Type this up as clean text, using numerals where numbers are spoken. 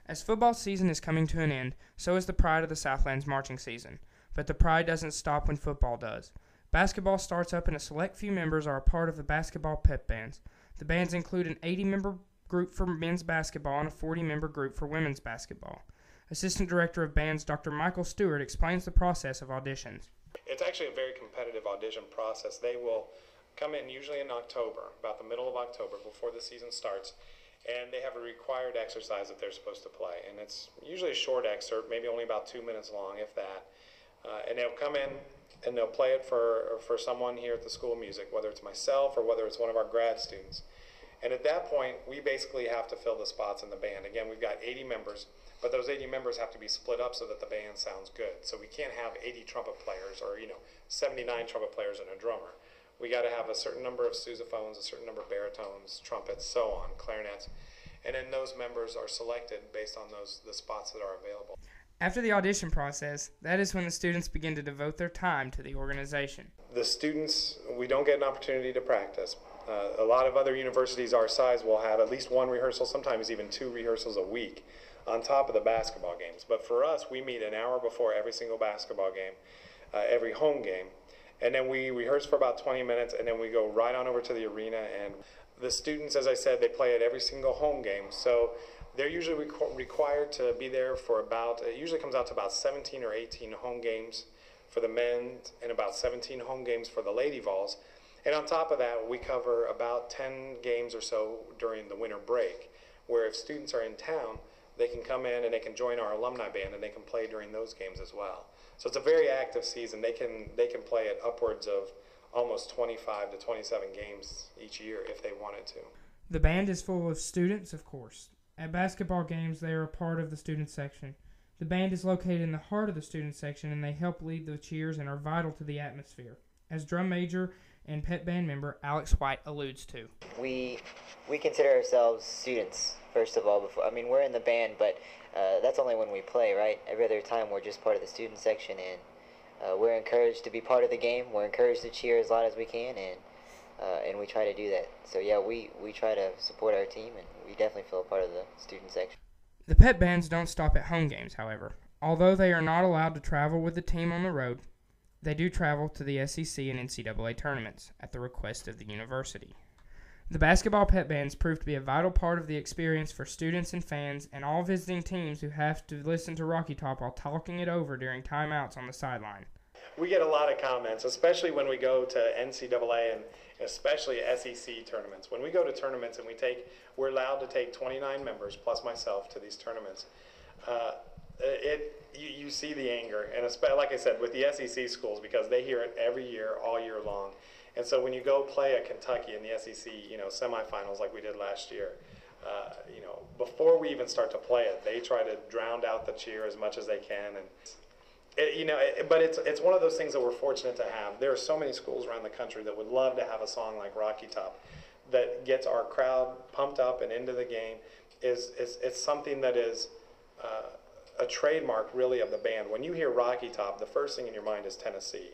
As football season is coming to an end, so is the pride of the Southland's marching season. But the pride doesn't stop when football does. Basketball starts up and a select few members are a part of the basketball Pep Bands. The bands include an 80-member group for men's basketball and a 40-member group for women's basketball. Assistant Director of Bands Dr. Michael Stewart explains the process of auditions. It's actually a very competitive audition process. They will come in usually in October, about the middle of October, before the season starts, and they have a required exercise that they're supposed to play. And it's usually a short excerpt, maybe only about 2 minutes long, if that. And they'll come in and they'll play it for someone here at the School of Music, whether it's myself or whether it's one of our grad students. And at that point, we basically have to fill the spots in the band. Again, we've got 80 members, but those 80 members have to be split up so that the band sounds good. So we can't have 80 trumpet players or 79 trumpet players and a drummer. We got to have a certain number of sousaphones, a certain number of baritones, trumpets, so on, clarinets. And then those members are selected based on the spots that are available. After the audition process, that is when the students begin to devote their time to the organization. The students, we don't get an opportunity to practice. A lot of other universities our size will have at least one rehearsal, sometimes even 2 rehearsals a week on top of the basketball games. But for us, we meet an hour before every single basketball game, every home game. And then we rehearse for about 20 minutes, and then we go right on over to the arena. And the students, as I said, they play at every single home game. So they're usually required to be there for it usually comes out to about 17 or 18 home games for the men and about 17 home games for the Lady Vols. And on top of that, we cover about 10 games or so during the winter break, where if students are in town, they can come in and they can join our alumni band and they can play during those games as well. So it's a very active season. They can play at upwards of almost 25 to 27 games each year if they wanted to. The band is full of students, of course. At basketball games, they are a part of the student section. The band is located in the heart of the student section, and they help lead the cheers and are vital to the atmosphere, as drum major and Pep Band member Alex White alludes to. We consider ourselves students, first of all. We're in the band, but that's only when we play, right? Every other time we're just part of the student section, and we're encouraged to be part of the game. We're encouraged to cheer as loud as we can, and we try to do that. So yeah, we try to support our team, and we definitely feel a part of the student section. The Pep Bands don't stop at home games, however. Although they are not allowed to travel with the team on the road, they do travel to the SEC and NCAA tournaments at the request of the university. The basketball Pep Bands prove to be a vital part of the experience for students and fans and all visiting teams who have to listen to Rocky Top while talking it over during timeouts on the sideline. We get a lot of comments, especially when we go to NCAA and especially SEC tournaments. When we go to tournaments and we're allowed to take 29 members plus myself to these tournaments. You see the anger, and especially, like I said, with the SEC schools, because they hear it every year, all year long. And so when you go play at Kentucky in the SEC, semifinals like we did last year, before we even start to play it, they try to drown out the cheer as much as they can. And but it's one of those things that we're fortunate to have. There are so many schools around the country that would love to have a song like Rocky Top that gets our crowd pumped up and into the game. It's something that is a trademark really of the band. When you hear Rocky Top, the first thing in your mind is Tennessee.